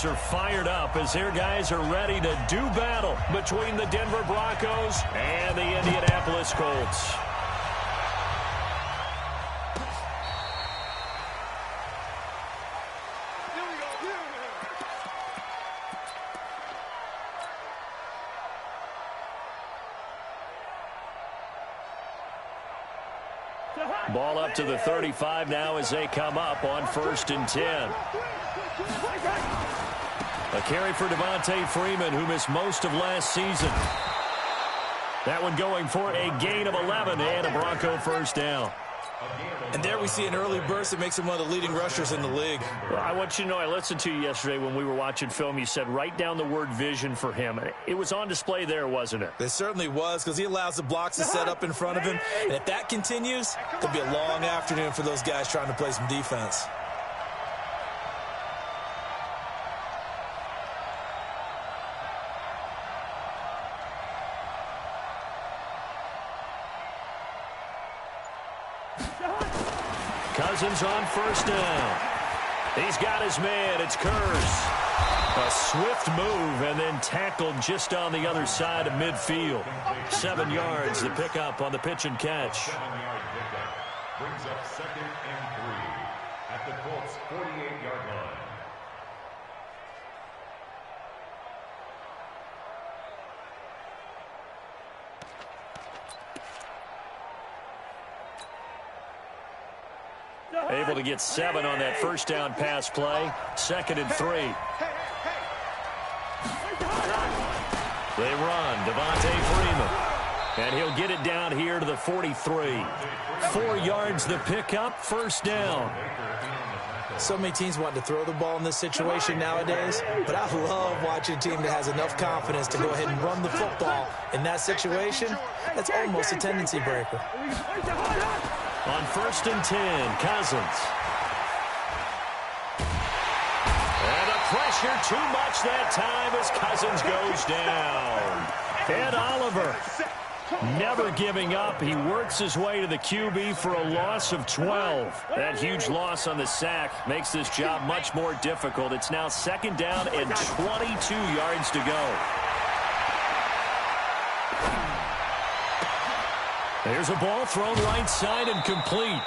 Are fired up as their guys are ready to do battle between the Denver Broncos and the Indianapolis Colts. Ball up to the 35 now as they come up on 1st and 10. A carry for Devontae Freeman, who missed most of last season. That one going for a gain of 11 and a Bronco first down. And there we see an early burst that makes him one of the leading rushers in the league. Well, I want you to know, I listened to you yesterday when we were watching film. You said write down the word vision for him. It was on display there, wasn't it? It certainly was, because he allows the blocks to set up in front of him. And if that continues, it could be a long afternoon for those guys trying to play some defense. Cousins on 1st down. He's got his man. It's Kurz. A swift move and then tackled just on the other side of midfield. 7 yards, the pickup on the pitch and catch. 7-yard pickup brings up 2nd and 3 at the Colts' 48-yard line. Able to get 7 on that 1st down pass play. 2nd and 3. They run. Devontae Freeman. And he'll get it down here to the 43. 4 yards the pickup. 1st down. So many teams want to throw the ball in this situation nowadays, but I love watching a team that has enough confidence to go ahead and run the football. In that situation, that's almost a tendency breaker. On 1st and 10, Cousins. And a pressure too much that time as Cousins goes down. Ed Oliver never giving up. He works his way to the QB for a loss of 12. That huge loss on the sack makes this job much more difficult. It's now 2nd down and 22 yards to go. There's a ball thrown right side and complete.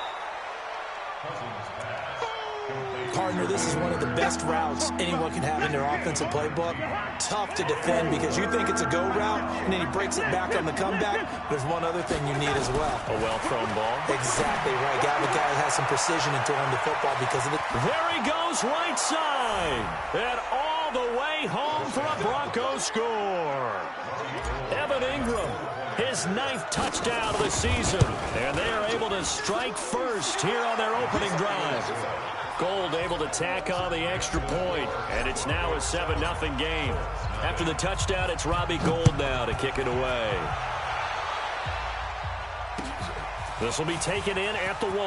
Partner, this is one of the best routes anyone can have in their offensive playbook. Tough to defend because you think it's a go route, and then he breaks it back on the comeback. There's one other thing you need as well. A well-thrown ball. Exactly right. Got the guy that has some precision in throwing the football because of it. There he goes right side. And all the way home for a Broncos score. Evan Ingram. His 9th touchdown of the season. And they are able to strike first here on their opening drive. Gold able to tack on the extra point. And it's now a 7-0 game. After the touchdown, it's Robbie Gould now to kick it away. This will be taken in at the 1.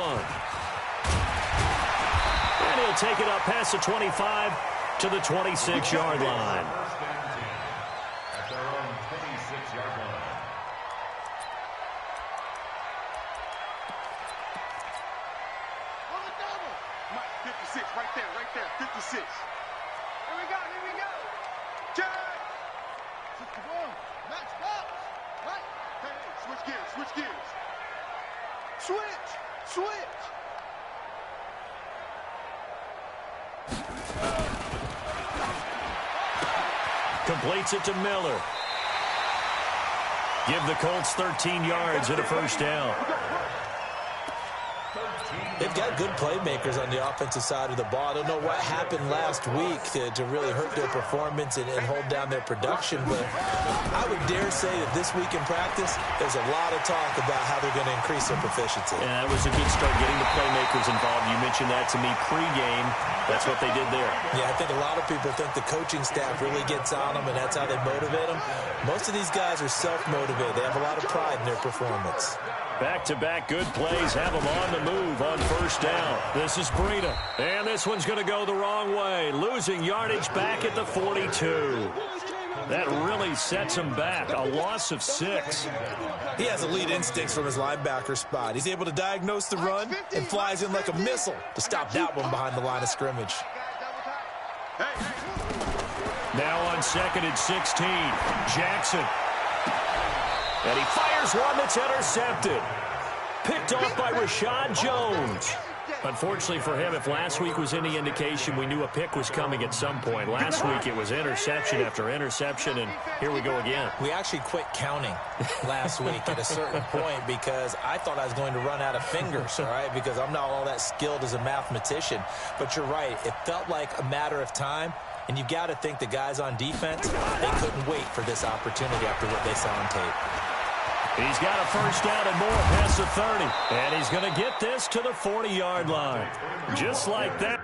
And he'll take it up past the 25 to the 26-yard line. At their own 26-yard line. Right there, 56. Here we go. Check. 61. Match box. Right. Hey, switch gears. Switch. Completes it to Miller. Give the Colts 13 yards and a 1st down. They've got good playmakers on the offensive side of the ball. I don't know what happened last week to really hurt their performance and hold down their production, but I would dare say that this week in practice, there's a lot of talk about how they're going to increase their proficiency. And that was a good start, getting the playmakers involved. You mentioned that to me pregame. That's what they did there. Yeah, I think a lot of people think the coaching staff really gets on them, and that's how they motivate them. Most of these guys are self-motivated. They have a lot of pride in their performance. Back-to-back good plays have them on the move on 1st down. This is Breida. And this one's going to go the wrong way. Losing yardage back at the 42. That really sets him back. A loss of 6. He has elite instincts from his linebacker spot. He's able to diagnose the run and flies in like a missile to stop that one behind the line of scrimmage. Hey. Now on 2nd and 16, Jackson. And he fires one that's intercepted. Picked off by Rashad Jones. Unfortunately for him, if last week was any indication, we knew a pick was coming at some point. Last week it was interception after interception, and here we go again. We actually quit counting last week at a certain point because I thought I was going to run out of fingers, all right, because I'm not all that skilled as a mathematician. But you're right. It felt like a matter of time, and you've got to think the guys on defense, they couldn't wait for this opportunity after what they saw on tape. He's got a first down and more past the 30. And he's going to get this to the 40-yard line. Just like that.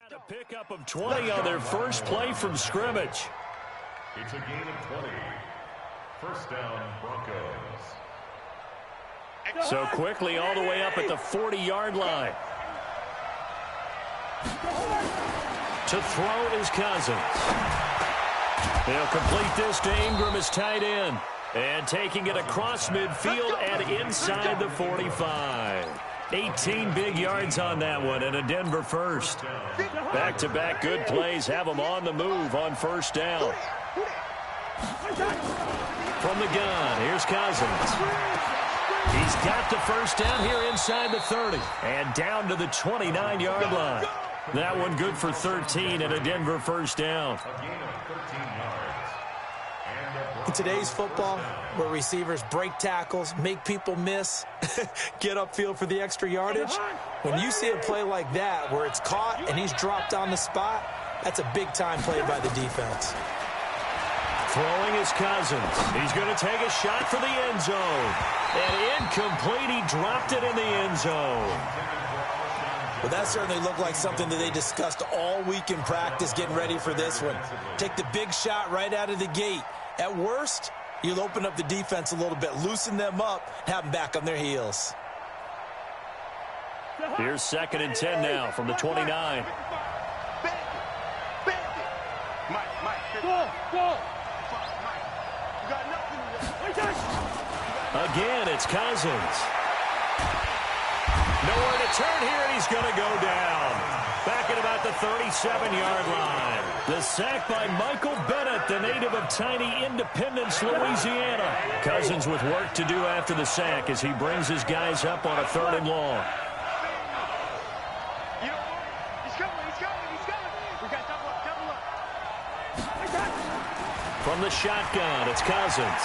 A pickup of 20 on their first play from scrimmage. It's a gain of 20. First down, Broncos. So quickly all the way up at the 40-yard line. To throw is Cousins. They'll complete this to Ingram as tight end. And taking it across midfield and inside the 45. 18 big yards on that one and a Denver first. Back-to-back good plays have them on the move on first down. From the gun, here's Cousins. He's got the first down here inside the 30 and down to the 29-yard line. That one good for 13 and a Denver first down. In today's football, where receivers break tackles, make people miss, get upfield for the extra yardage, when you see a play like that where it's caught and he's dropped on the spot, that's a big-time play by the defense. Throwing is Cousins. He's going to take a shot for the end zone. And incomplete. He dropped it in the end zone. Well, that certainly looked like something that they discussed all week in practice getting ready for this one. Take the big shot right out of the gate. At worst, you'll open up the defense a little bit, loosen them up, have them back on their heels. Here's 2nd and 10 now from the 29. Again, it's Cousins. Nowhere to turn here, and he's going to go down. Back at about the 37-yard line. The sack by Michael Bennett, the native of tiny Independence, Louisiana. Cousins with work to do after the sack as he brings his guys up on a 3rd and long. From the shotgun, it's Cousins.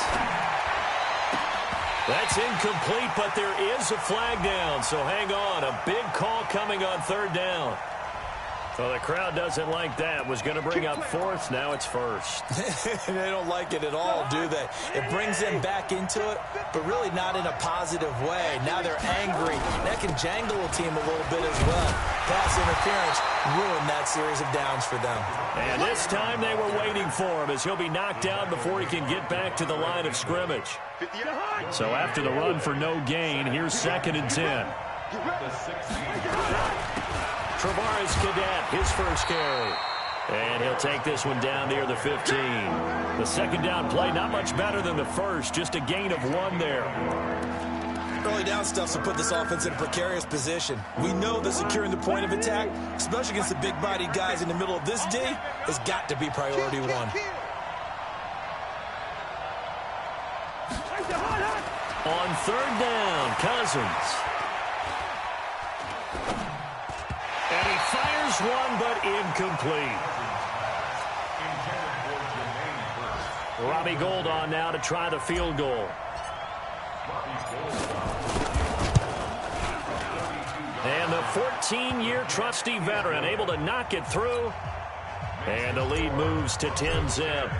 That's incomplete, but there is a flag down, so hang on. A big call coming on 3rd down. So the crowd doesn't like that. Was going to bring up 4th. Now it's 1st. They don't like it at all, do they? It brings them back into it, but really not in a positive way. Now they're angry. That can jangle a team a little bit as well. Pass interference ruined that series of downs for them. And this time they were waiting for him as he'll be knocked down before he can get back to the line of scrimmage. So after the run for no gain, here's 2nd and 10. Travaris Cadet, his first carry. And he'll take this one down near the 15. The 2nd down play, not much better than the first, just a gain of 1 there. Early down stuff to put this offense in a precarious position. We know that securing the point of attack, especially against the big-bodied guys in the middle of this D, has got to be priority 1. On 3rd down, Cousins. And he fires one, but incomplete. Robbie Gould on now to try the field goal. And the 14-year trusty veteran able to knock it through. And the lead moves to 10-zip.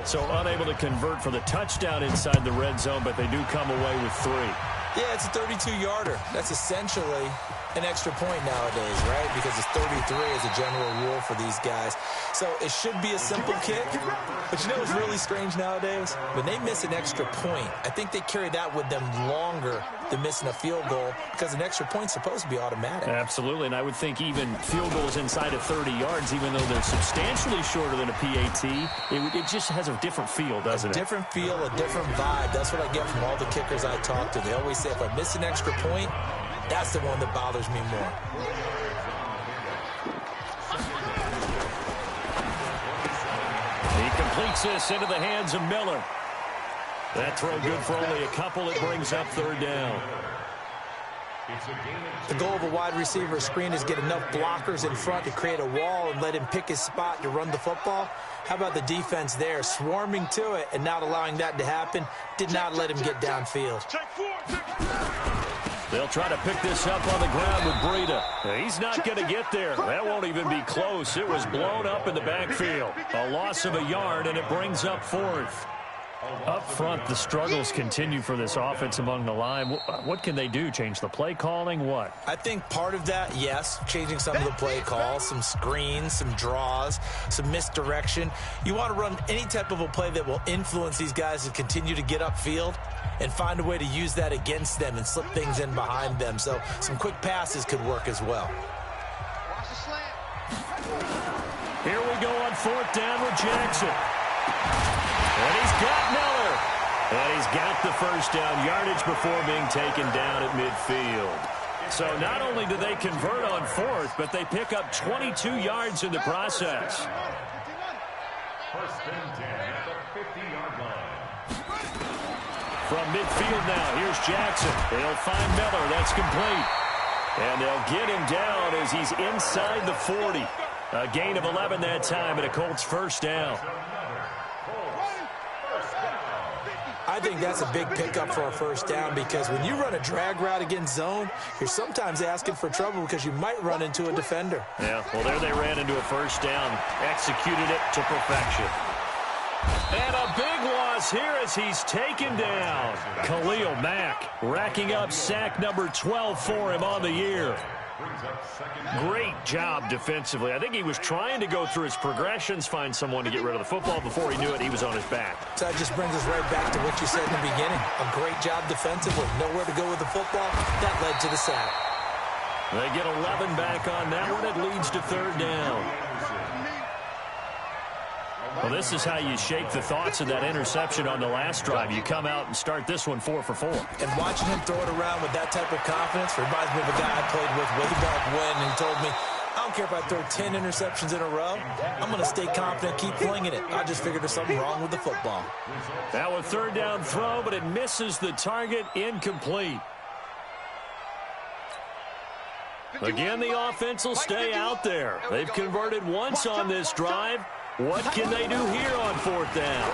So unable to convert for the touchdown inside the red zone, but they do come away with 3. Yeah, it's a 32-yarder. That's essentially an extra point nowadays, right? Because it's 33 as a general rule for these guys. So it should be a simple kick. But you know what's really strange nowadays? When they miss an extra point, I think they carry that with them longer than missing a field goal because an extra point's supposed to be automatic. Absolutely, and I would think even field goals inside of 30 yards, even though they're substantially shorter than a PAT, it just has a different feel, doesn't it? A different feel, a different vibe. That's what I get from all the kickers I talk to. They always say if I miss an extra point, that's the one that bothers me more. He completes this into the hands of Miller. That throw good for only a couple. It brings up 3rd down. The goal of a wide receiver screen is get enough blockers in front to create a wall and let him pick his spot to run the football. How about the defense there, swarming to it and not allowing that to happen? Did not let him get downfield. They'll try to pick this up on the ground with Breida. He's not going to get there. That won't even be close. It was blown up in the backfield. A loss of a yard, and it brings up 4th. Up front, the struggles continue for this offense among the line. What can they do? Change the play calling? What? I think part of that, yes, changing some of the play calls, some screens, some draws, some misdirection. You want to run any type of a play that will influence these guys to continue to get upfield and find a way to use that against them and slip things in behind them. So some quick passes could work as well. Here we go on 4th down with Jackson. And he's got Miller. And he's got the first down yardage before being taken down at midfield. So not only do they convert on 4th, but they pick up 22 yards in the process. 1st and 10 at the 50-yard line. From midfield now, here's Jackson. They'll find Miller. That's complete. And they'll get him down as he's inside the 40. A gain of 11 that time, and a Colts first down. I think that's a big pickup for a first down because when you run a drag route against zone, you're sometimes asking for trouble because you might run into a defender. Yeah, well, there they ran into a first down, executed it to perfection. And a big loss here as he's taken down. Khalil Mack racking up sack number 12 for him on the year. brings up second down. Great job defensively. I think he was trying to go through his progressions, find someone to get rid of the football. Before he knew it, he was on his back. So that just brings us right back to what you said in the beginning. A great job defensively. Nowhere to go with the football. That led to the sack. They get 11 back on that one. It leads to third down. Well, this is how you shake the thoughts of that interception on the last drive. You come out and start this one 4 for 4. And watching him throw it around with that type of confidence reminds me of a guy I played with way back when, and he told me, I don't care if I throw 10 interceptions in a row. I'm going to stay confident, keep flinging it. I just figured there's something wrong with the football. That was third down throw, but it misses the target, incomplete. Again, the offense will stay out there. They've converted once on this drive. What can they do here on fourth down?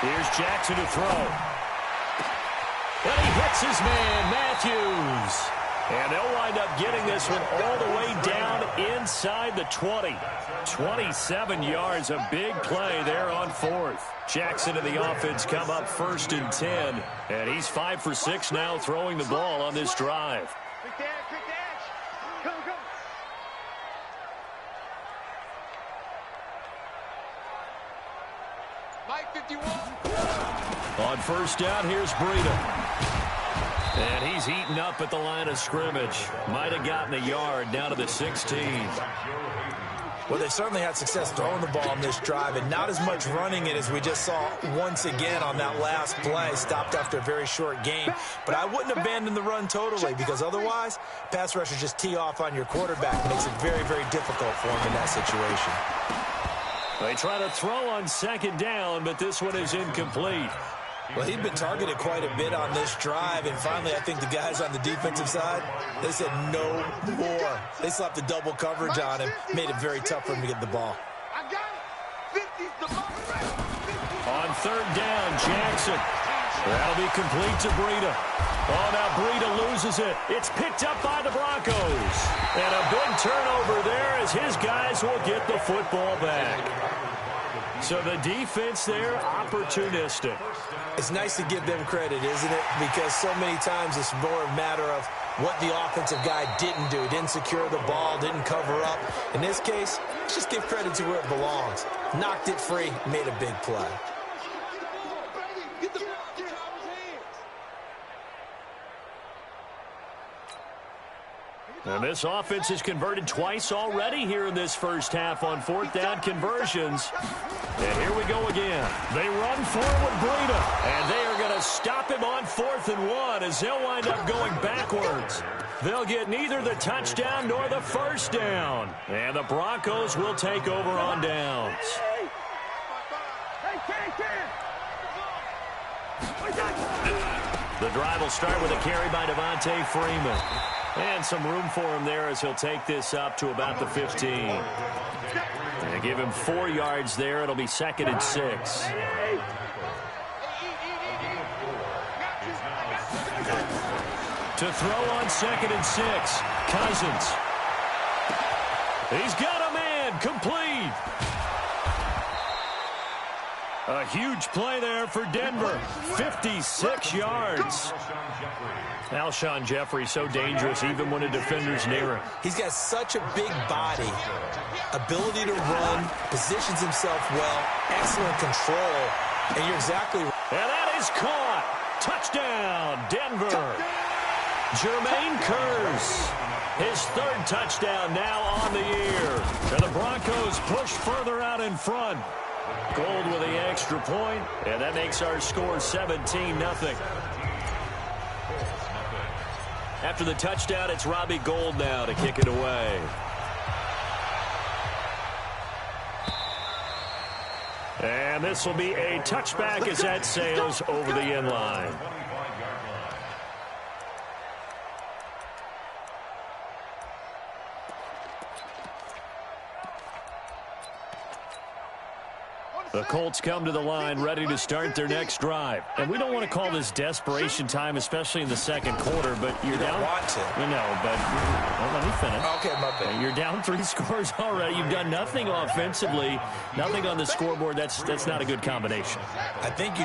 Here's Jackson to throw. And he hits his man, Matthews. And they'll wind up getting this one all the way down inside the 20. 27 yards, a big play there on fourth. Jackson and the offense come up 1st and 10. And he's 5 for 6 now throwing the ball on this drive. Quick dash. Go. Mike 51. On first down, here's Breida. And he's eaten up at the line of scrimmage. Might have gotten a yard down to the 16. Well, they certainly had success throwing the ball on this drive, and not as much running it as we just saw once again on that last play. Stopped after a very short gain. But I wouldn't abandon the run totally, because otherwise, pass rushers just tee off on your quarterback. It makes it very, very difficult for him in that situation. They try to throw on second down, but this one is incomplete. Well, he'd been targeted quite a bit on this drive, and finally I think the guys on the defensive side, they said no more. They slapped the double coverage on him, made it very tough for him to get the ball. I got it. 50's the ball. On third down, Jackson. That'll be complete to Breida. Oh, now Breida loses it. It's picked up by the Broncos. And a big turnover there as his guys will get the football back. So the defense there, opportunistic. It's nice to give them credit, isn't it? Because so many times it's more a matter of what the offensive guy didn't do. Didn't secure the ball, didn't cover up. In this case, let's just give credit to where it belongs. Knocked it free, made a big play. And this offense has converted twice already here in this first half on fourth down conversions. And here we go again. They run forward Breida, and they are going to stop him on 4th and 1 as they'll wind up going backwards. They'll get neither the touchdown nor the first down. And the Broncos will take over on downs. The drive will start with a carry by Devontae Freeman. And some room for him there as he'll take this up to about the 15. And give him 4 yards there. It'll be 2nd and 6. To throw on 2nd and 6, Cousins. He's got a man, complete. A huge play there for Denver. 56 yards. Alshon Jeffrey so dangerous even when a defender's near him. He's got such a big body, ability to run, positions himself well, excellent control, and you're exactly right. And that is caught. Touchdown, Denver. Jermaine Kearse, his 3rd touchdown now on the year. And the Broncos push further out in front. Gold with the extra point, and that makes our score 17-0. After the touchdown, it's Robbie Gould now to kick it away. And this will be a touchback as that sails over the end line. The Colts come to the line ready to start their next drive. And we don't want to call this desperation time, especially in the second quarter, but you're down. You don't want to. You know, but well, let me finish. Okay, my bad. You're down 3 scores already. You've done nothing offensively, nothing on the scoreboard. That's not a good combination. I think you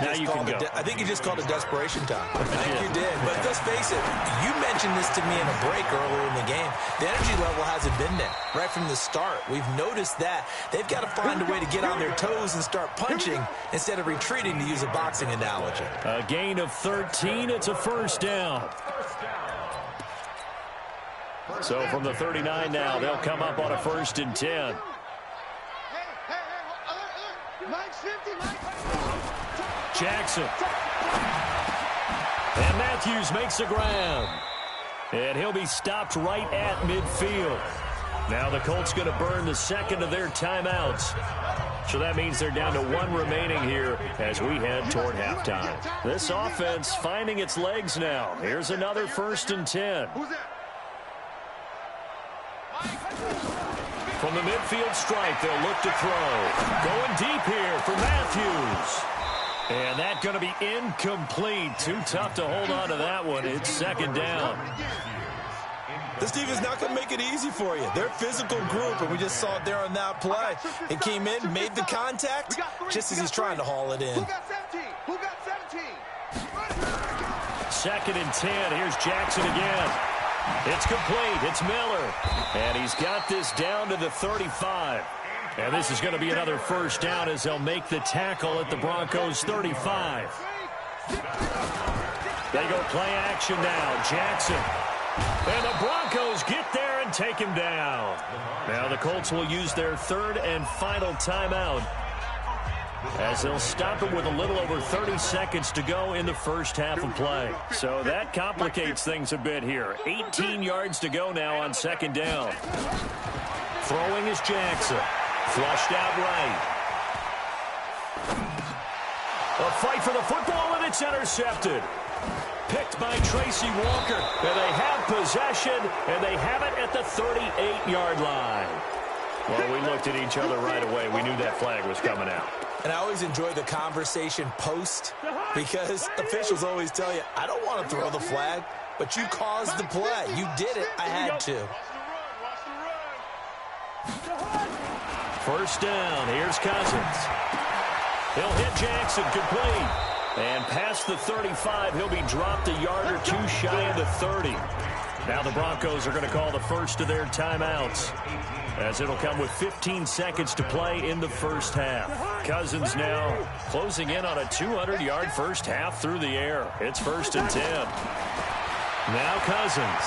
just called it desperation time. I think you did. But let's face it, you mentioned this to me in a break earlier in the game. The energy level hasn't been there right from the start. We've noticed that. They've got to find a way to get on their toes and start punching instead of retreating, to use a boxing analogy. A gain of 13. It's a first down. So from the 39 now, they'll come up on a 1st and 10. Jackson. And Matthews makes the ground. And he'll be stopped right at midfield. Now the Colts going to burn the second of their timeouts. So that means they're down to 1 remaining here as we head toward halftime. This offense finding its legs now. Here's another 1st and 10. From the midfield stripe, they'll look to throw. Going deep here for Matthews. And that's going to be incomplete. Too tough to hold on to that one. It's 2nd down. This defense is not going to make it easy for you. They're a physical group, and we just saw it there on that play. It came in, made the contact, just as he's trying to haul it in. Who got 17? Who got 17? 2nd and 10. Here's Jackson again. It's complete. It's Miller. And he's got this down to the 35. And this is going to be another 1st down as they'll make the tackle at the Broncos' 35. They go play action now. Jackson. And the Broncos get there and take him down. Now the Colts will use their 3rd and final timeout as they'll stop it with a little over 30 seconds to go in the first half of play. So that complicates things a bit here. 18 yards to go now on 2nd down. Throwing is Jackson. Flushed out right. A fight for the football, and it's intercepted. Picked by Tracy Walker. And they have possession, and they have it at the 38-yard line. Well, we looked at each other right away. We knew that flag was coming out. And I always enjoy the conversation post because officials always tell you, I don't want to throw the flag, but you caused the play. You did it. I had to. 1st down. Here's Cousins. He'll hit Jackson complete. And past the 35, he'll be dropped a yard or 2 shy of the 30. Now the Broncos are going to call the first of their timeouts, as it'll come with 15 seconds to play in the first half. Cousins now closing in on a 200-yard first half through the air. It's 1st and 10. Now Cousins.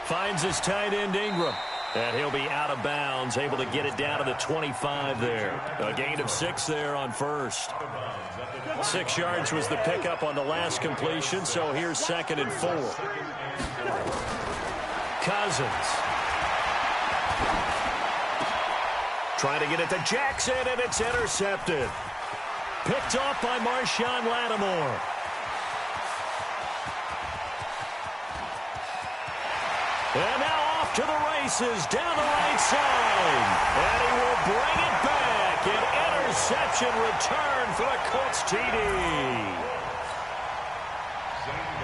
Finds his tight end Ingram. And he'll be out of bounds, able to get it down to the 25 there. A gain of 6 there on 1st. 6 yards was the pickup on the last completion, so here's 2nd and 4. Cousins. Trying to get it to Jackson, and it's intercepted. Picked off by Marshawn Lattimore. And now off to the races down the right side. And he will bring it back. An interception return for the Colts TD.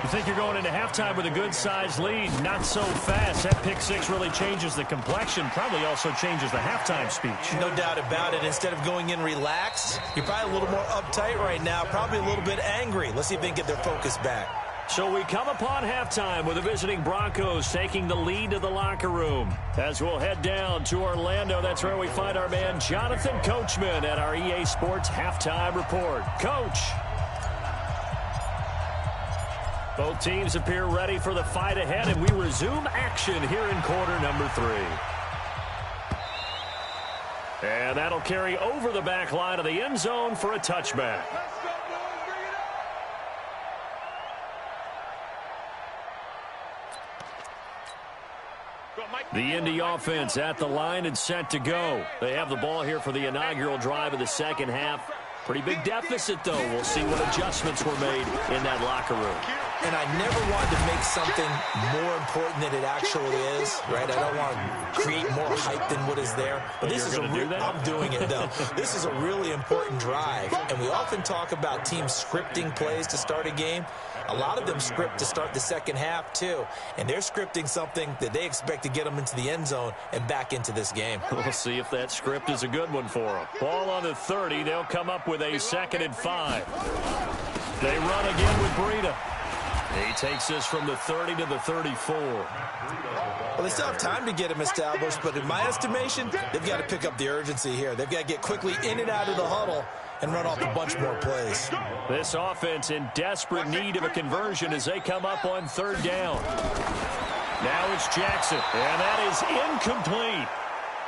You think you're going into halftime with a good-sized lead. Not so fast. That pick 6 really changes the complexion. Probably also changes the halftime speech. No doubt about it. Instead of going in relaxed, you're probably a little more uptight right now. Probably a little bit angry. Let's see if they can get their focus back. So we come upon halftime with the visiting Broncos taking the lead to the locker room. As we'll head down to Orlando, that's where we find our man Jonathan Coachman at our EA Sports Halftime Report. Coach. Both teams appear ready for the fight ahead, and we resume action here in quarter number 3. And that'll carry over the back line of the end zone for a touchback. The Indy offense at the line and set to go. They have the ball here for the inaugural drive of the second half. Pretty big deficit, though. We'll see what adjustments were made in that locker room. And I never wanted to make something more important than it actually is, right? I don't want to create more hype than what is there. But this is I'm doing it, though. This is a really important drive. And we often talk about teams scripting plays to start a game. A lot of them script to start the second half, too. And they're scripting something that they expect to get them into the end zone and back into this game. We'll see if that script is a good one for them. Ball on the 30. They'll come up with a 2nd and 5. They run again with Breida. He takes this from the 30 to the 34. Well, they still have time to get him established, but in my estimation, they've got to pick up the urgency here. They've got to get quickly in and out of the huddle and run off a bunch more plays. This offense in desperate need of a conversion as they come up on 3rd down. Now it's Jackson, and that is incomplete.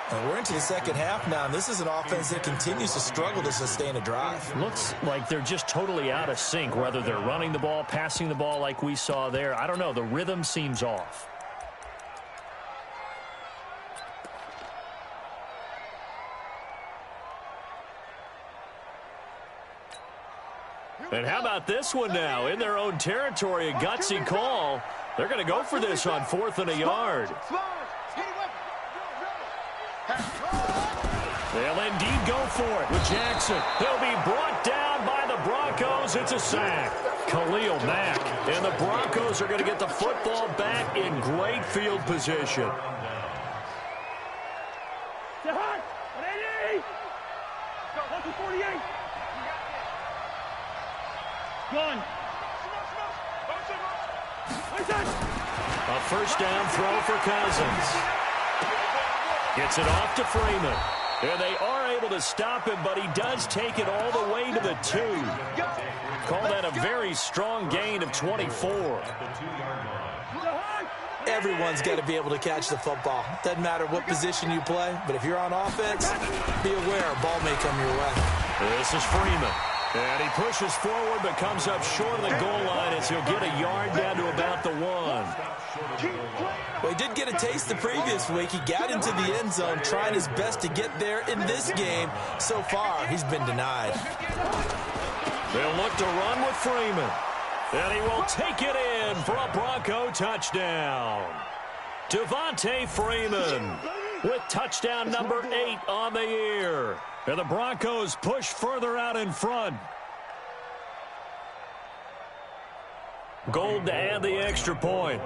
And we're into the second half now, and this is an offense that continues to struggle to sustain a drive. Looks like they're just totally out of sync, whether they're running the ball, passing the ball like we saw there. I don't know. The rhythm seems off. And how about this one now? In their own territory, a gutsy call. They're going to go for this on 4th and a yard. They'll indeed go for it with Jackson. He'll be brought down by the Broncos. It's a sack. Khalil Mack. And the Broncos are going to get the football back in great field position. A 1st down throw for Cousins. Gets it off to Freeman. And they are able to stop him, but he does take it all the way to the 2. Call that a very strong gain of 24. Everyone's got to be able to catch the football. Doesn't matter what position you play, but if you're on offense, be aware a ball may come your way. This is Freeman. And he pushes forward but comes up short of the goal line as he'll get a yard down to about the 1. Well, he did get a taste the previous week. He got into the end zone trying his best to get there in this game. So far, he's been denied. They'll look to run with Freeman. And he will take it in for a Bronco touchdown. Devontae Freeman with touchdown number 8 on the year. And the Broncos push further out in front. Gold to add the extra point.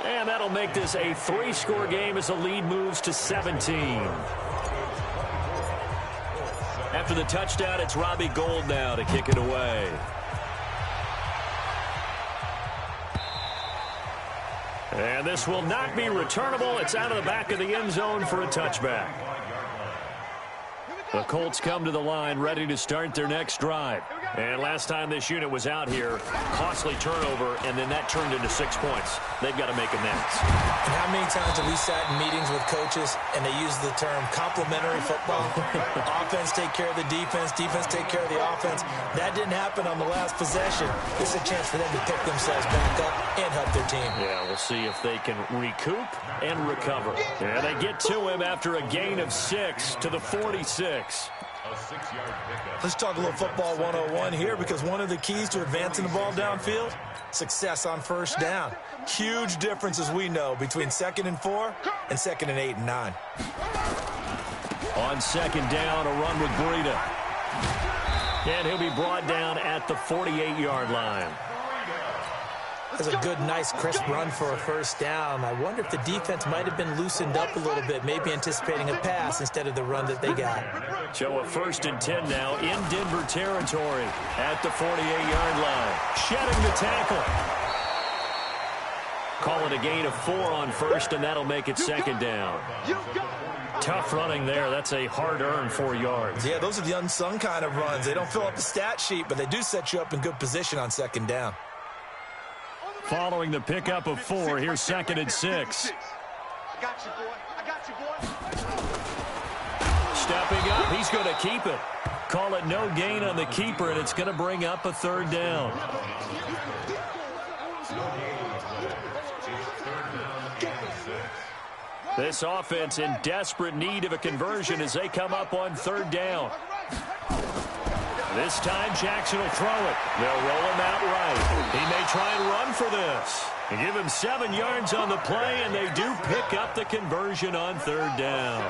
And that'll make this a 3-score game as the lead moves to 17. After the touchdown, it's Robbie Gould now to kick it away. And this will not be returnable. It's out of the back of the end zone for a touchback. The Colts come to the line ready to start their next drive. And last time this unit was out here, costly turnover, and then that turned into 6 points. They've got to make amends. And how many times have we sat in meetings with coaches and they use the term complementary football? Offense take care of the defense, defense take care of the offense. That didn't happen on the last possession. This is a chance for them to pick themselves back up and help their team. Yeah, we'll see if they can recoup and recover. And they get to him after a gain of 6 to the 46. Let's talk a little football 101 here, because one of the keys to advancing the ball downfield, success on 1st down. Huge difference, as we know, between 2nd and 4 and 2nd and 8 and 9. On 2nd down, a run with Breida. And he'll be brought down at the 48-yard line. That's a good, nice, crisp run for a 1st down. I wonder if the defense might have been loosened up a little bit, maybe anticipating a pass instead of the run that they got. So a 1st and 10 now in Denver territory at the 48-yard line. Shedding the tackle. Call it a gain of 4 on 1st, and that'll make it 2nd down. Tough running there. That's a hard-earned 4 yards. Yeah, those are the unsung kind of runs. They don't fill up the stat sheet, but they do set you up in good position on 2nd down. Following the pickup of 4, here's 2nd and 6. I got you, boy. I got you, boy. Stepping up, he's going to keep it. Call it no gain on the keeper, and it's going to bring up a 3rd down. This offense in desperate need of a conversion as they come up on 3rd down. This time Jackson will throw it. They'll roll him out right. He may try and run for this. They give him 7 yards on the play, and they do pick up the conversion on 3rd down.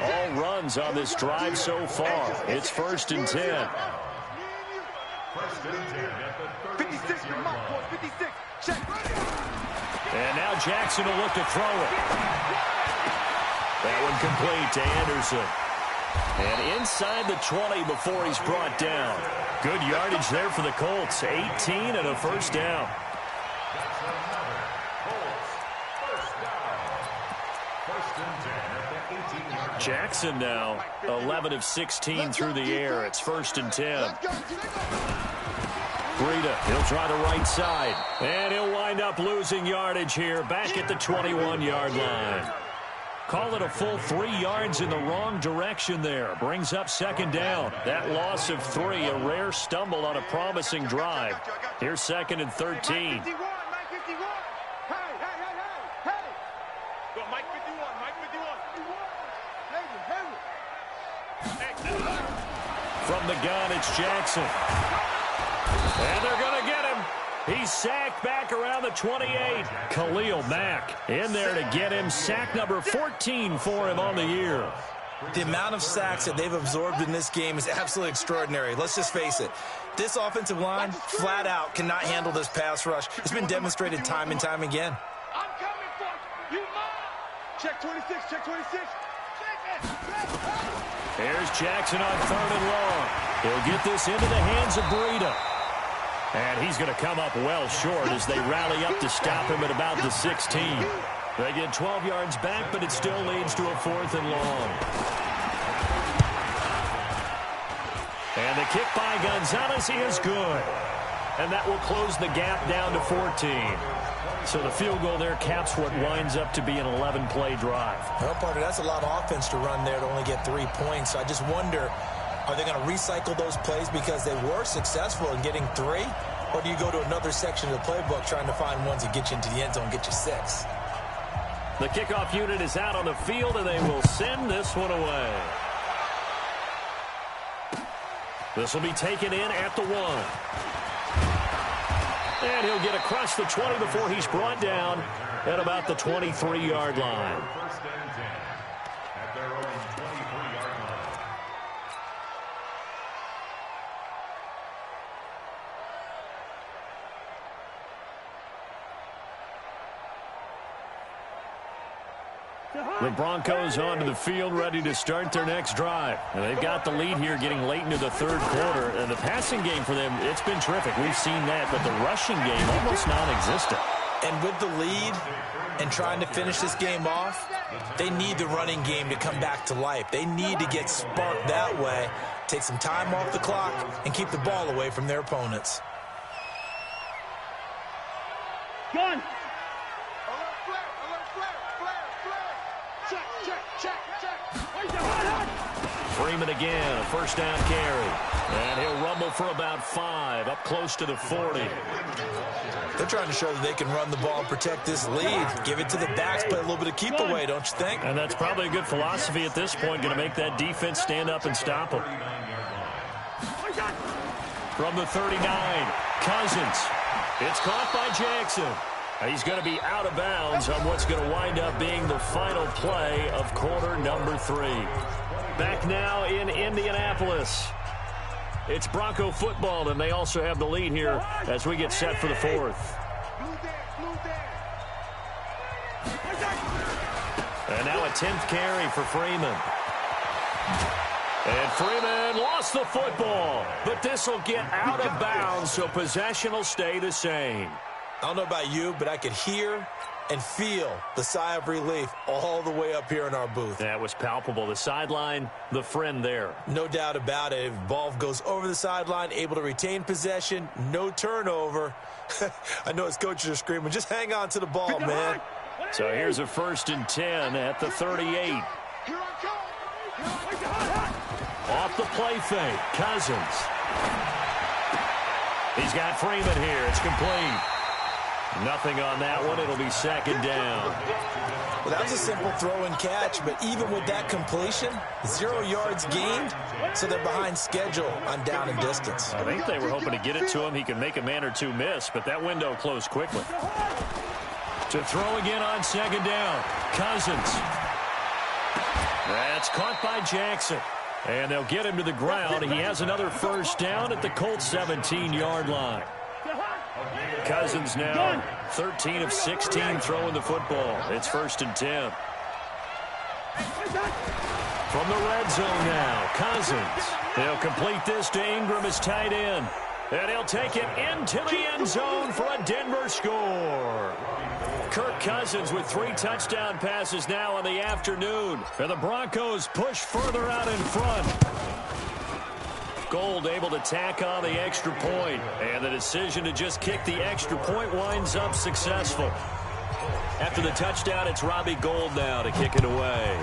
All runs on this drive so far. It's 1st and 10. 56, Mark, 56. Check. And now Jackson will look to throw it. That one complete to Anderson. And inside the 20 before he's brought down. Good yardage there for the Colts. 18 and a 1st down. Jackson now 11 of 16 through the air. It's 1st and 10. Breida, he'll try the right side. And he'll wind up losing yardage here back at the 21-yard line. Call it a full 3 yards in the wrong direction there. Brings up 2nd down. That loss of 3, a rare stumble on a promising drive. Here's 2nd and 13. From the gun, it's Jackson. And they're going to get him. He's sacked back around the 28. Khalil Mack in there to get him. Sack number 14 for him on the year. The amount of sacks that they've absorbed in this game is absolutely extraordinary. Let's just face it. This offensive line, flat out, cannot handle this pass rush. It's been demonstrated time and time again. I'm coming for you, Mom. Check 26, check 26. Here's Jackson on 3rd and long. He'll get this into the hands of Breida. And he's going to come up well short as they rally up to stop him at about the 16. They get 12 yards back, but it still leads to a 4th and long. And the kick by Gonzalez is good. And that will close the gap down to 14. So the field goal there caps what winds up to be an 11-play drive. Well, partner, that's a lot of offense to run there to only get 3 points. I just wonder, are they going to recycle those plays because they were successful in getting 3? Or do you go to another section of the playbook trying to find ones that get you into the end zone and get you 6? The kickoff unit is out on the field, and they will send this one away. This will be taken in at the 1. And he'll get across the 20 before he's brought down at about the 23-yard line. First and 10 at their own 23-yard line. The Broncos onto the field ready to start their next drive. And they've got the lead here getting late into the 3rd quarter. And the passing game for them, it's been terrific. We've seen that, but the rushing game almost non-existent. And with the lead and trying to finish this game off, they need the running game to come back to life. They need to get sparked that way, take some time off the clock, and keep the ball away from their opponents. Gun. Alert flare, flare. Check. Freeman again, a 1st down carry. And he'll rumble for about 5, up close to the 40. They're trying to show that they can run the ball and protect this lead. Give it to the backs, play a little bit of keep away, don't you think? And that's probably a good philosophy at this point, going to make that defense stand up and stop them. From the 39, Cousins. It's caught by Jackson. He's going to be out of bounds on what's going to wind up being the final play of quarter number 3. Back now in Indianapolis. It's Bronco football, and they also have the lead here as we get set for the 4th. And now a 10th carry for Freeman. And Freeman lost the football, but this will get out of bounds, so possession will stay the same. I don't know about you, but I could hear and feel the sigh of relief all the way up here in our booth. That was palpable. The sideline, the friend there. No doubt about it. If ball goes over the sideline, able to retain possession, no turnover. I know his coaches are screaming, just hang on to the ball, man. So here's a 1st and 10 at the 38. Off the play fake, Cousins. He's got Freeman here. It's complete. Nothing on that one. It'll be second down. Well, that was a simple throw and catch, but even with that completion, 0 yards gained, so they're behind schedule on down and distance. I think they were hoping to get it to him. He could make a man or two miss, but that window closed quickly. To throw again on second down. Cousins. That's caught by Jackson. And they'll get him to the ground. He has another first down at the Colts 17-yard line. Cousins now 13 of 16 throwing the football. It's 1st and 10. From the red zone now, Cousins. He'll complete this to Ingram as tight end. And he'll take it into the end zone for a Denver score. Kirk Cousins with 3 touchdown passes now in the afternoon. And the Broncos push further out in front. Gold able to tack on the extra point, and the decision to just kick the extra point winds up successful. After the touchdown, it's Robbie Gould now to kick it away.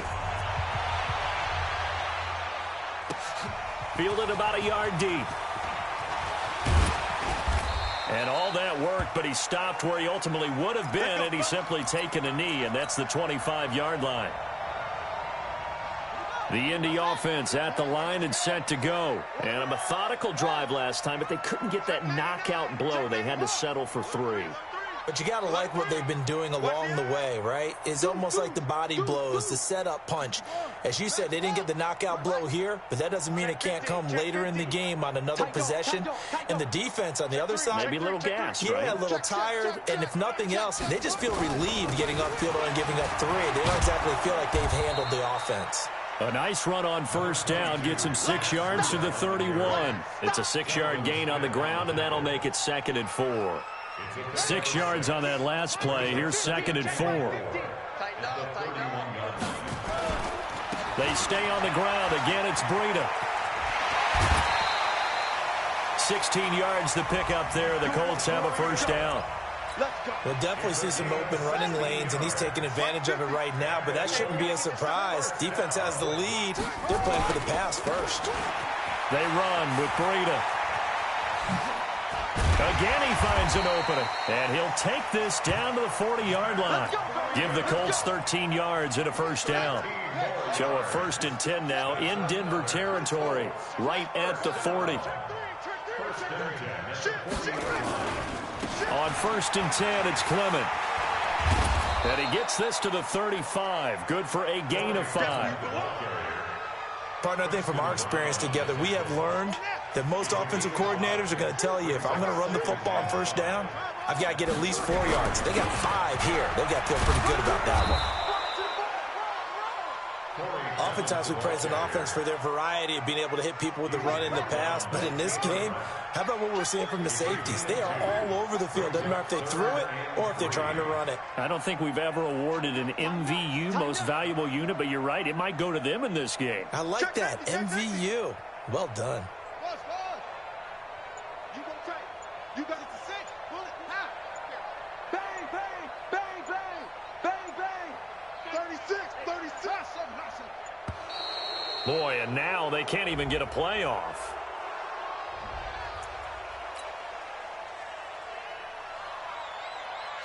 Fielded about a yard deep. And all that worked, but he stopped where he ultimately would have been, and he's simply taken a knee, and that's the 25-yard line. The Indy offense at the line and set to go. And a methodical drive last time, but they couldn't get that knockout blow. They had to settle for 3. But you got to like what they've been doing along the way, right? It's almost like the body blows, the setup punch. As you said, they didn't get the knockout blow here, but that doesn't mean it can't come later in the game on another possession. And the defense on the other side, maybe a little gas, yeah, right? A little tired. And if nothing else, they just feel relieved getting upfield and giving up 3. They don't exactly feel like they've handled the offense. A nice run on first down gets him 6 yards to the 31. It's a 6-yard gain on the ground, and that'll make it 2nd and 4. 6 yards on that last play. Here's 2nd and 4. They stay on the ground. Again, it's Breida. 16 yards to pick up there. The Colts have a first down. We'll definitely see some open running lanes, and he's taking advantage of it right now, but that shouldn't be a surprise. Defense has the lead. They're playing for the pass first. They run with Breida. Again, he finds an opening, and he'll take this down to the 40-yard line. Give the Colts 13 yards and a first down. So a 1st and 10 now in Denver territory, right at the 40. On 1st and 10, it's Clement. And he gets this to the 35. Good for a gain of 5. Partner, I think from our experience together, we have learned that most offensive coordinators are going to tell you, if I'm going to run the football on first down, I've got to get at least 4 yards. They got 5 here. They've got to feel pretty good about that one. Oftentimes we praise an offense for their variety of being able to hit people with the run and the pass. But in this game, how about what we're seeing from the safeties? They are all over the field. Doesn't matter if they threw it or if they're trying to run it. I don't think we've ever awarded an MVU, most valuable unit, but you're right. It might go to them in this game. I like that. MVU. Well done. You got it to 6. Pull it. Now. Bang, bang, bang, bang, bang, bang. 36, 36. Boy, and now they can't even get a play off.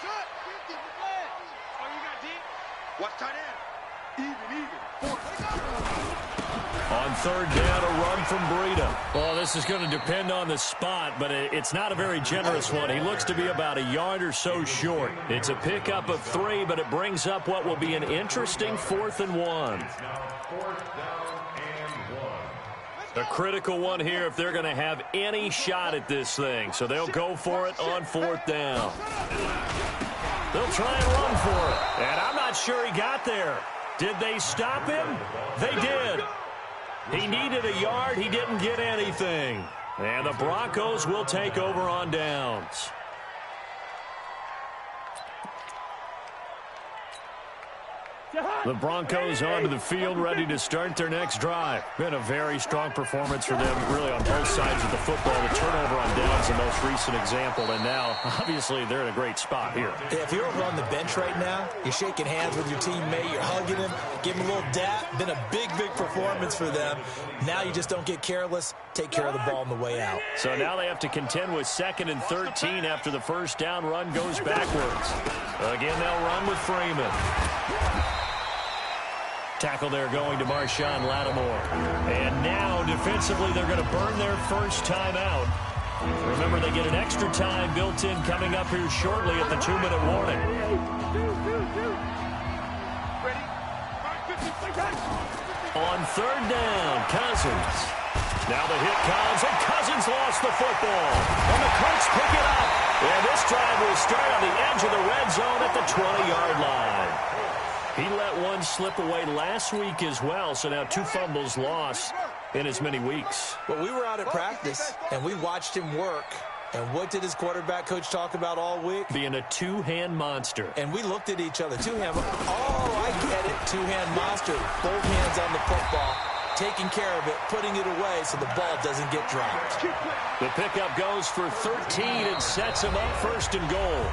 Shut. Get the flag. Oh, you got deep? Watch tight end. Even. On 3rd down, a run from Breida. Well, this is going to depend on the spot, but it's not a very generous one. He looks to be about a yard or so short. It's a pickup of 3, but it brings up what will be an interesting 4th and 1. A critical one here if they're going to have any shot at this thing. So they'll go for it on 4th down. They'll try and run for it. And I'm not sure he got there. Did they stop him? They did. He needed a yard. He didn't get anything. And the Broncos will take over on downs. The Broncos onto the field, ready to start their next drive. Been a very strong performance for them, really on both sides of the football. The turnover on downs the most recent example, and now, obviously, they're in a great spot here. Yeah, if you're over on the bench right now, you're shaking hands with your teammate, you're hugging him, giving him a little dap. Been a big, big performance for them. Now you just don't get careless. Take care of the ball on the way out. So now they have to contend with 2nd and 13 after the first down run goes backwards. Again, they'll run with Freeman. Tackle there going to Marshawn Lattimore. And now, defensively, they're going to burn their first time out. Remember, they get an extra time built in coming up here shortly at the 2-minute warning. On 3rd down, Cousins. Now the hit comes, and Cousins lost the football. And the Colts pick it up. And this drive will start on the edge of the red zone at the 20-yard line. He let one slip away last week as well, so now 2 fumbles lost in as many weeks. Well, we were out at practice, and we watched him work. And what did his quarterback coach talk about all week? Being a two-hand monster. And we looked at each other. Two-hand. Oh, I get it. Two-hand monster. Both hands on the football, taking care of it, putting it away so the ball doesn't get dropped. The pickup goes for 13 and sets him up 1st and goal.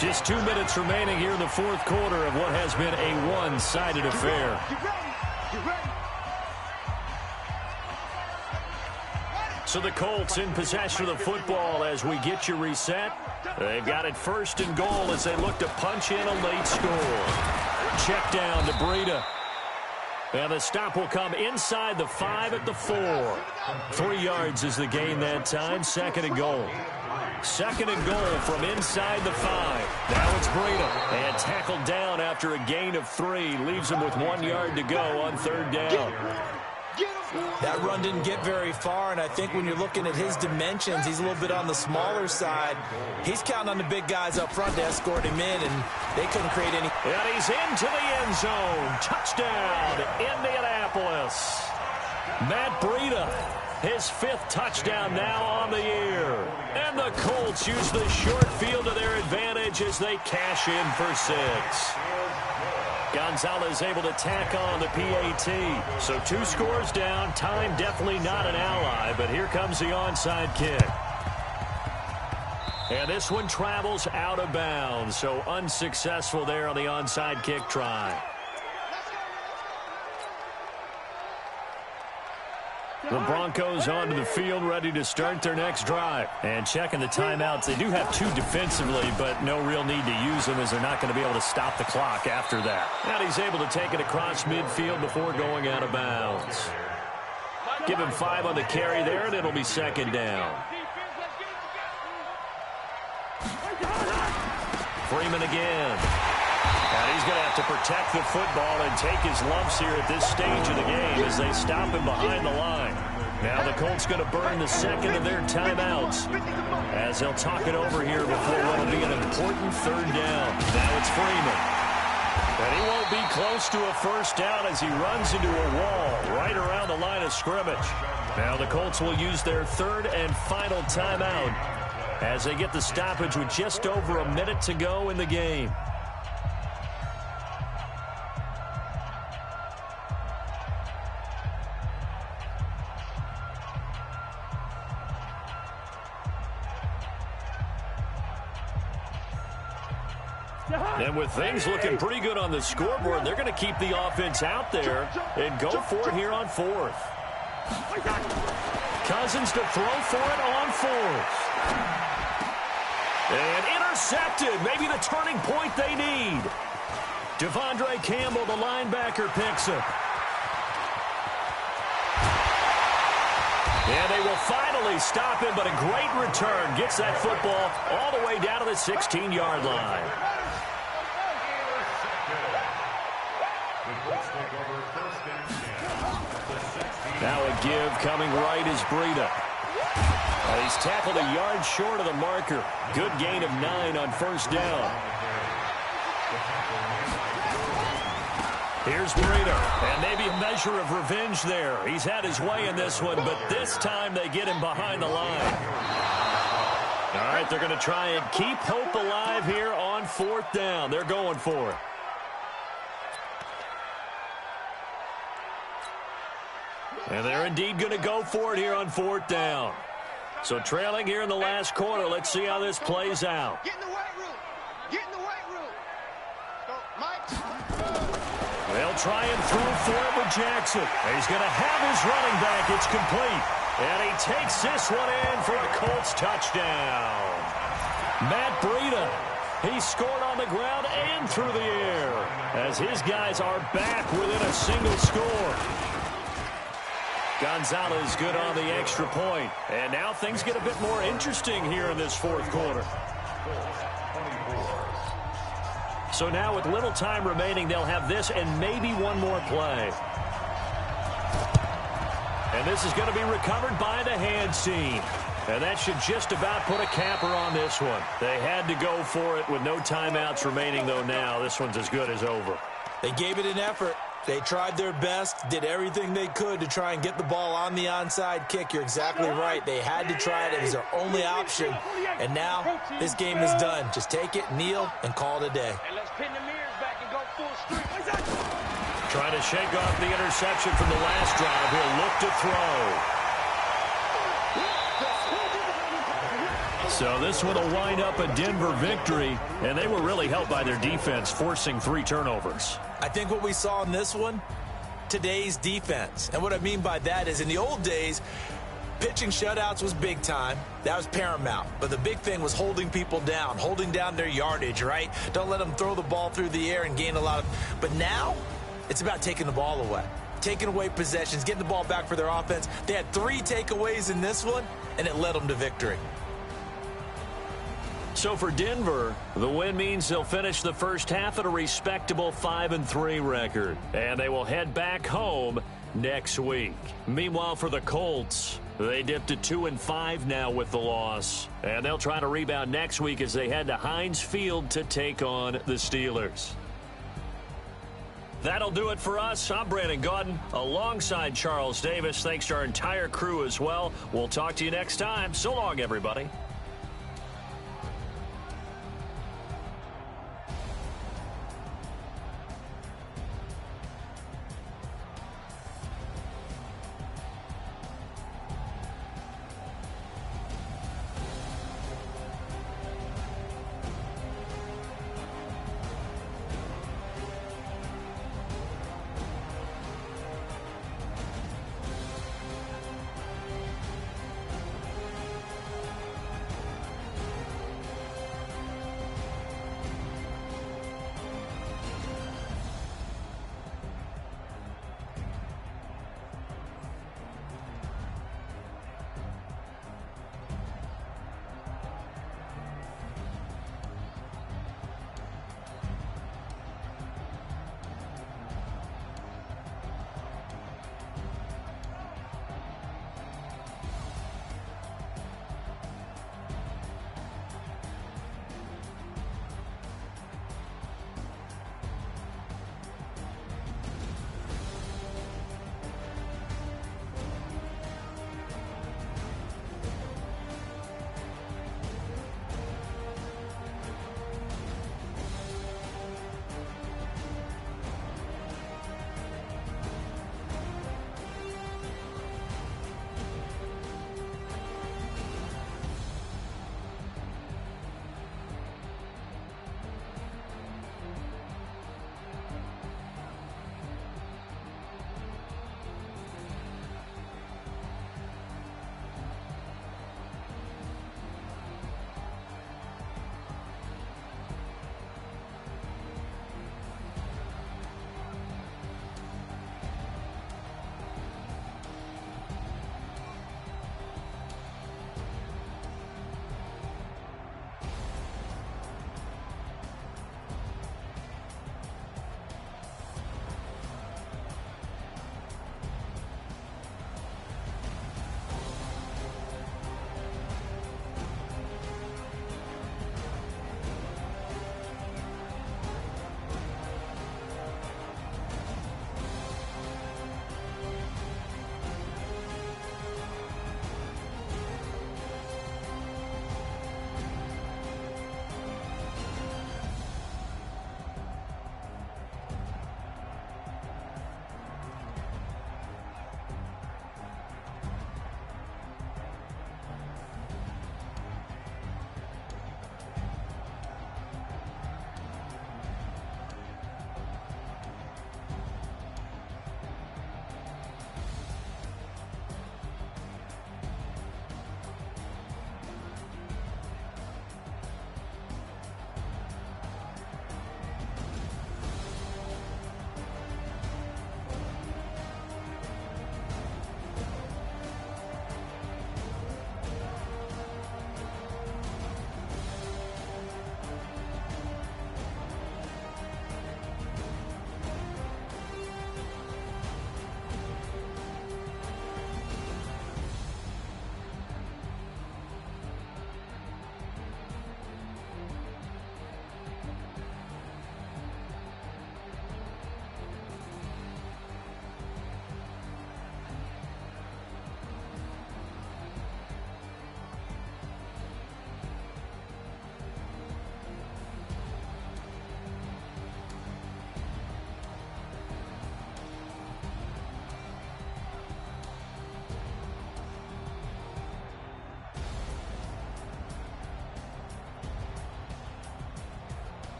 Just 2 minutes remaining here in the 4th quarter of what has been a one-sided affair. So the Colts in possession of the football as we get you reset. They've got it 1st and goal as they look to punch in a late score. Check down to Breida. And the stop will come inside the 5 at the 4. 3 yards is the gain that time. 2nd and goal. 2nd and goal from inside the 5. Now it's Breida. And tackled down after a gain of 3. Leaves him with 1 yard to go on 3rd down. That run didn't get very far, and I think when you're looking at his dimensions, he's a little bit on the smaller side. He's counting on the big guys up front to escort him in, and they couldn't create any. And he's into the end zone. Touchdown, Indianapolis. Matt Breida, his 5th touchdown now on the year. And the Colts use the short field to their advantage as they cash in for 6. Gonzalez able to tack on the PAT. So 2 scores down. Time definitely not an ally, but here comes the onside kick. And this one travels out of bounds, so unsuccessful there on the onside kick try. The Broncos onto the field, ready to start their next drive. And checking the timeouts. They do have 2 defensively, but no real need to use them as they're not going to be able to stop the clock after that. And he's able to take it across midfield before going out of bounds. Give him 5 on the carry there, and it'll be 2nd down. Freeman again. And he's going to have to protect the football and take his lumps here at this stage of the game as they stop him behind the line. Now the Colts going to burn the 2nd of their timeouts as they'll talk it over here before what will be an important 3rd down. Now it's Freeman. And he won't be close to a 1st down as he runs into a wall right around the line of scrimmage. Now the Colts will use their 3rd and final timeout as they get the stoppage with just over a minute to go in the game. And with things looking pretty good on the scoreboard, they're going to keep the offense out there and go for it here on 4th. Cousins to throw for it on 4th. And intercepted. Maybe the turning point they need. Devondre Campbell, the linebacker, picks it. And they will finally stop him, but a great return. Gets that football all the way down to the 16-yard line. Now a give coming right is Breida. He's tackled a yard short of the marker. Good gain of 9 on 1st down. Here's Breida, and maybe a measure of revenge there. He's had his way in this one, but this time they get him behind the line. All right, they're going to try and keep hope alive here on 4th down. They're going for it. And they're indeed going to go for it here on 4th down. So trailing here in the last quarter. Let's see how this plays out. Get in the weight room. Get in the weight room. Go, Mike. They'll try and throw for it with Jackson. He's going to have his running back. It's complete. And he takes this one in for a Colts touchdown. Matt Breida, he scored on the ground and through the air as his guys are back within a single score. Gonzalez good on the extra point. And now things get a bit more interesting here in this 4th quarter. So now with little time remaining, they'll have this and maybe one more play. And this is going to be recovered by the hands team. And that should just about put a capper on this one. They had to go for it with no timeouts remaining, though now. This one's as good as over. They gave it an effort. They tried their best, did everything they could to try and get the ball on the onside kick. You're exactly right. They had to try it. It was their only option. And now this game is done. Just take it, kneel, and call it a day. And let's pin the mirrors back and go full streak. Trying to shake off the interception from the last drive. He'll look to throw. So this one will wind up a Denver victory, and they were really helped by their defense, forcing 3 turnovers. I think what we saw in this one, today's defense. And what I mean by that is in the old days, pitching shutouts was big time. That was paramount. But the big thing was holding people down, holding down their yardage, right? Don't let them throw the ball through the air and gain a lot of... But now, it's about taking the ball away. Taking away possessions, getting the ball back for their offense. They had 3 takeaways in this one, and it led them to victory. So for Denver, the win means they'll finish the first half at a respectable 5-3 record. And they will head back home next week. Meanwhile, for the Colts, they dipped to 2-5 now with the loss. And they'll try to rebound next week as they head to Heinz Field to take on the Steelers. That'll do it for us. I'm Brandon Gaudin alongside Charles Davis. Thanks to our entire crew as well. We'll talk to you next time. So long, everybody.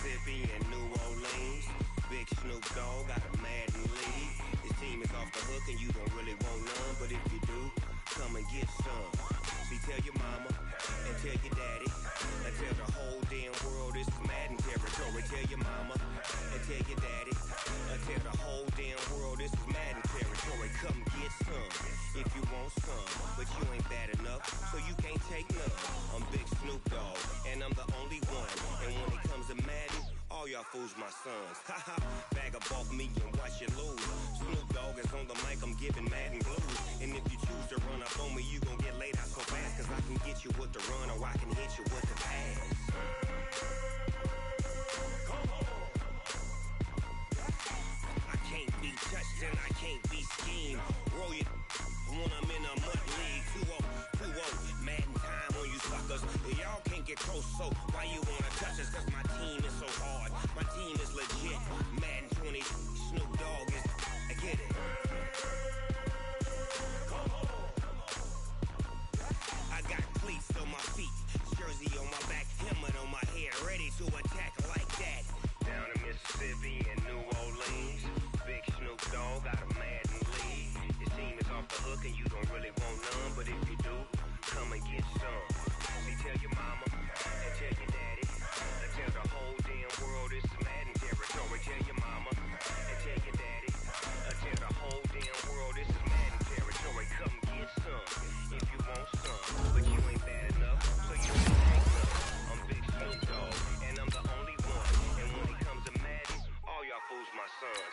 Mississippi and New Orleans. Big Snoop Dogg got a Madden lead. His team is off the hook and you don't really want none, but if you do, come and get some. See, tell your mama and tell your daddy and tell the whole damn world this is Madden territory. Tell your mama and tell your daddy and tell the whole damn world this is Madden territory. Come get some if you want some, but you ain't bad enough, so you can't take none. I'm Big Snoop Dogg and I'm the only one. And when it comes to Madden, all y'all fools my sons. Haha, bag up off me and watch you lose. Snoop Dogg is on the mic, I'm giving Madden blues. And if you choose to run up on me, you gon' get laid out so fast. Cause I can get you with the run or I can hit you with the pass. Come on. I can't be touched and I can't be schemed. Roll you when I'm in a mud league. 2-0, Madden time on you suckers. Y'all can't get close, so why you wanna touch us? Cause my team is so hard, my team is legit. Madden 20, Snoop Dogg is, I get it. Come on. I got cleats on my feet, jersey on my back, helmet on my head, ready to attack like that. Down in Mississippi and New Orleans, Big Snoop Dogg got a Madden lead. His team is off the hook and you don't really want none, but if you do, come and get some. See, tell your mama and tell your daddy and tell the whole damn world this is Madden territory. Tell your mama and tell your daddy and tell the whole damn world this is Madden territory. Come get some if you want some, but you ain't bad enough, so you can't take some. I'm Big Snoop Dogg and I'm the only one. And when it comes to Madden, all y'all fools my sons.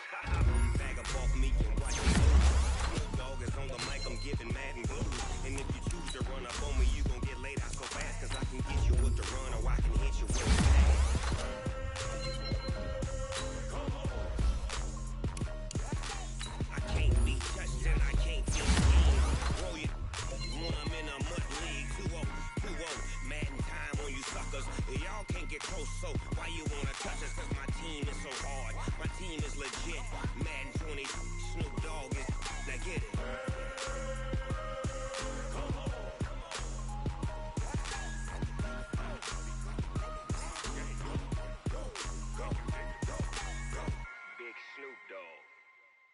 Bag up off me and watch me lose. Snoop Dogg is on the mic, I'm giving Madden blues. And if you choose to run up on me, you gon' get laid out so fast. Cause I can get you with the run or I can hit you with the pass. Come on. I can't be touched and I can't be schemed. Roll you when I'm in a mud league. 2-0, Madden time on you suckers. Y'all can't get close, so why you wanna touch us? Cause my team is so hard, my team is legit. Madden 20, Snoop Dogg is, now get it. Come on. Big Snoop Dogg,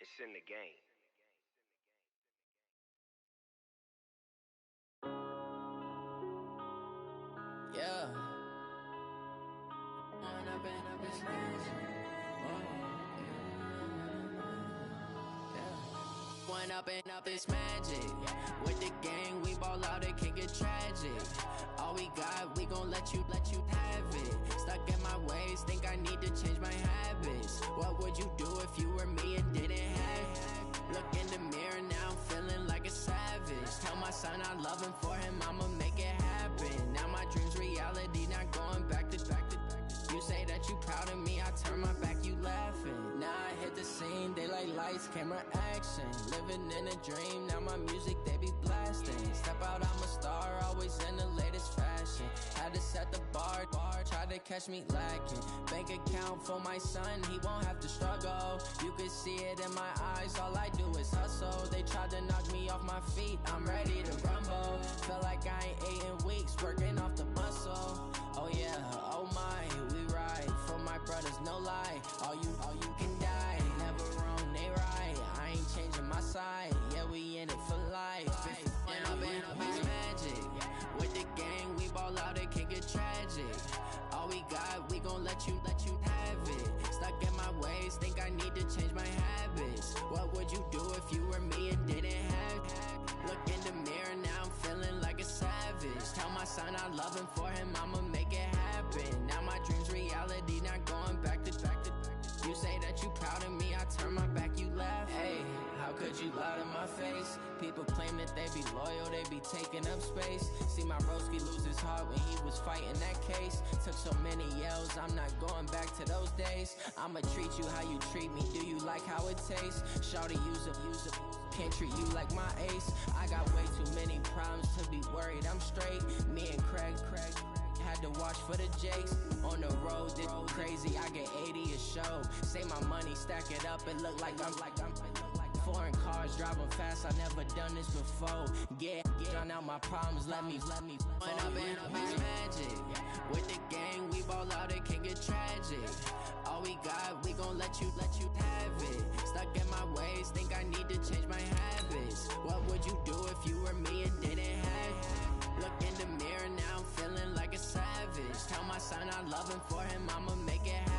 it's in the game. Yeah. When I've been up this magic. When up this magic. With the gang, we ball out, it can get tragic. All we got, we gon' let you have it. Stuck in my ways, think I need to change my habits. What would you do if you were me and didn't have it? Look in the mirror, now I'm feeling like a savage. Tell my son I love him, for him I'ma make it happen. Now my dream's reality, not going back to. You say that you proud of me, I turn my back, you laughing. Now I hit the scene, they like lights, camera, action. Living in a dream, now my music, they be blasting. Step out, I'm a star, always in the latest fashion. Had to set the bar, try to catch me lacking. Bank account for my son, he won't have to struggle. You can see it in my eyes, all I do is hustle. They tried to knock me off my feet, I'm ready to rumble. Feel like I ain't ate in weeks, working off the muscle. Oh yeah, oh my, we ride for my brothers, no lie. All you can die, never wrong, they right. I ain't changing my side, yeah, we in it for life. When I've been up is magic. With the gang, we ball out, it can get tragic. All we got, we gon' let you have it. Stuck in my ways, think I need to change my habits. What would you do if you were me and didn't have it? Look in the mirror, now I'm feeling like a savage. Tell my son I love him, for him I'ma make it happen. Now my dream's reality, not going back to. You say that you proud of me, I turn my back, you laugh. Hey, how could you lie to my face? People claim that they be loyal, they be taking up space. See my broski lose his heart when he was fighting that case. Took so many yells, I'm not going back to those days. I'ma treat you how you treat me, do you like how it tastes? Shawty, use a can't treat you like my ace. I got way too many problems to be worried, I'm straight. Me and Craig had to watch for the Jakes. On the road, this crazy, I get 80 a show. Say my money, stack it up, it look like I'm foreign cars, driving fast, I never done this before. Drown out my problems, let me. When I've been up is magic. With the gang, we ball out, it can get tragic. All we got, we gon' let you have it. Stuck in my ways, think I need to change my habits. What would you do if you were me and didn't have it? Look in the mirror, now I'm feeling like a savage. Tell my son I love him, for him I'ma make it happen.